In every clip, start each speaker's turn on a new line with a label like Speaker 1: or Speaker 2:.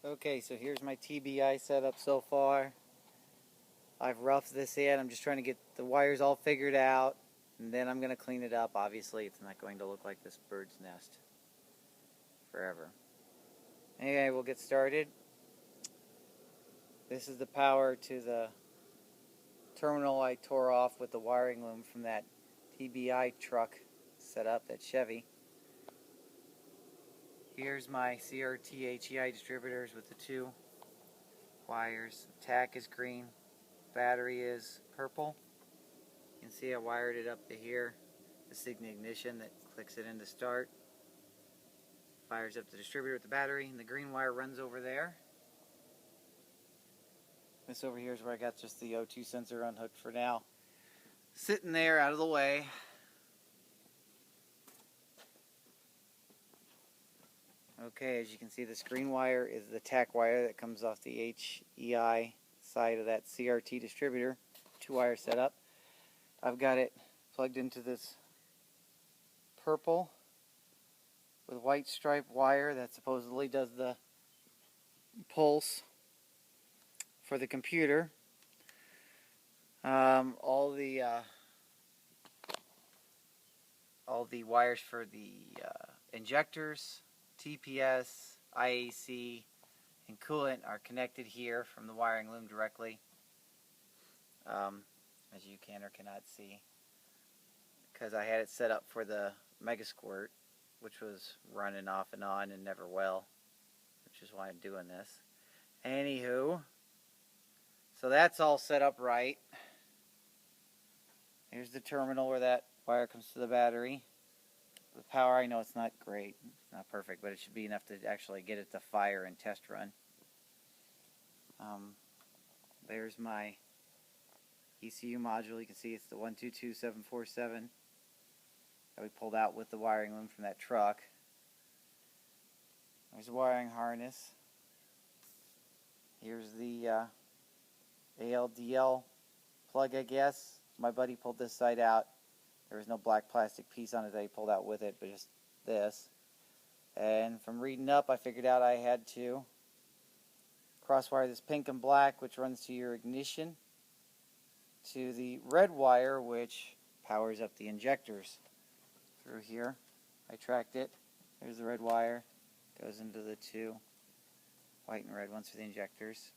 Speaker 1: Okay, so here's my TBI setup so far. I've roughed this in. I'm just trying to get the wires all figured out, and then I'm going to clean it up. Obviously, it's not going to look like this bird's nest forever. Anyway, we'll get started. This is the power to the terminal I tore off with the wiring loom from that TBI truck set up, that Chevy. Here's my CRT HEI distributors with the two wires. The tack is green, battery is purple. You can see I wired it up to here. This is the ignition that clicks it into start. Fires up the distributor with the battery, and the green wire runs over there. This over here is where I got just the O2 sensor unhooked for now. Sitting there out of the way. Okay, as you can see, this green wire is the tack wire that comes off the HEI side of that CRT distributor. Two wire setup. I've got it plugged into this purple with white stripe wire that supposedly does the pulse for the computer. All the wires for the injectors, TPS, IAC, and coolant are connected here from the wiring loom directly, as you can or cannot see, because I had it set up for the Mega Squirt, which was running off and on and never well, which is why I'm doing this. Anywho, so that's all set up right. Here's the terminal where that wire comes to the battery. The power, I know it's not great, it's not perfect, but it should be enough to actually get it to fire and test run. There's my ECU module. You can see it's the 122747 that we pulled out with the wiring loom from that truck. There's a wiring harness. Here's the ALDL plug, I guess. My buddy pulled this side out. There was no black plastic piece on it that he pulled out with it, but just this. And from reading up, I figured out I had to crosswire this pink and black, which runs to your ignition, to the red wire, which powers up the injectors through here. I tracked it. There's the red wire. Goes into the two white and red ones for the injectors.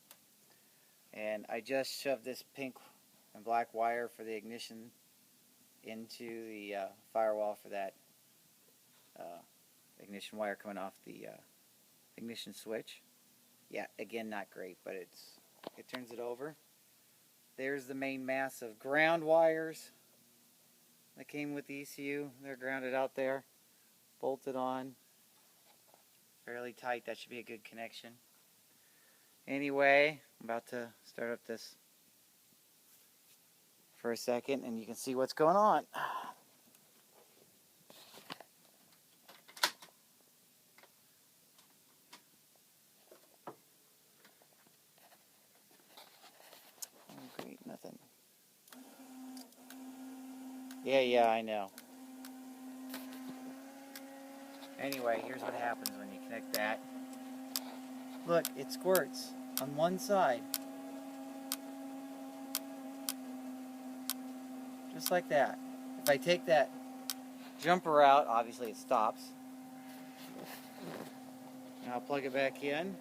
Speaker 1: And I just shoved this pink and black wire for the ignition into the firewall for that ignition wire coming off the ignition switch. Yeah, again, not great, but it turns it over. There's the main mass of ground wires that came with the ECU. They're grounded out there, bolted on, fairly tight. That should be a good connection. Anyway, I'm about to start up this for a second, and you can see what's going on. Oh, great, nothing. Yeah, I know. Anyway, here's what happens when you connect that. Look, it squirts on one side. Just like that. If I take that jumper out, obviously it stops. Now I'll plug it back in.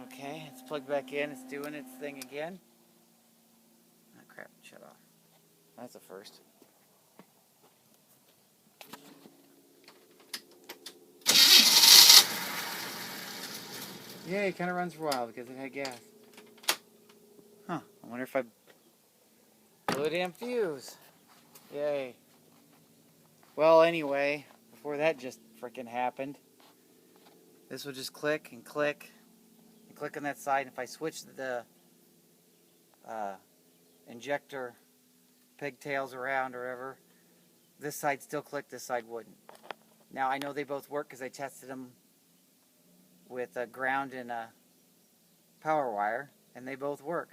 Speaker 1: Okay, it's plugged back in. It's doing its thing again. Oh crap, shut off. That's a first. Yeah, it kind of runs for a while because it had gas. Huh, I wonder if I blew a damn fuse. Yay. Well, anyway, before that just frickin' happened, this will just click and click and click on that side. And if I switch the injector pigtails around or whatever, this side still clicked, this side wouldn't. Now, I know they both work because I tested them with a ground and a power wire, and they both work.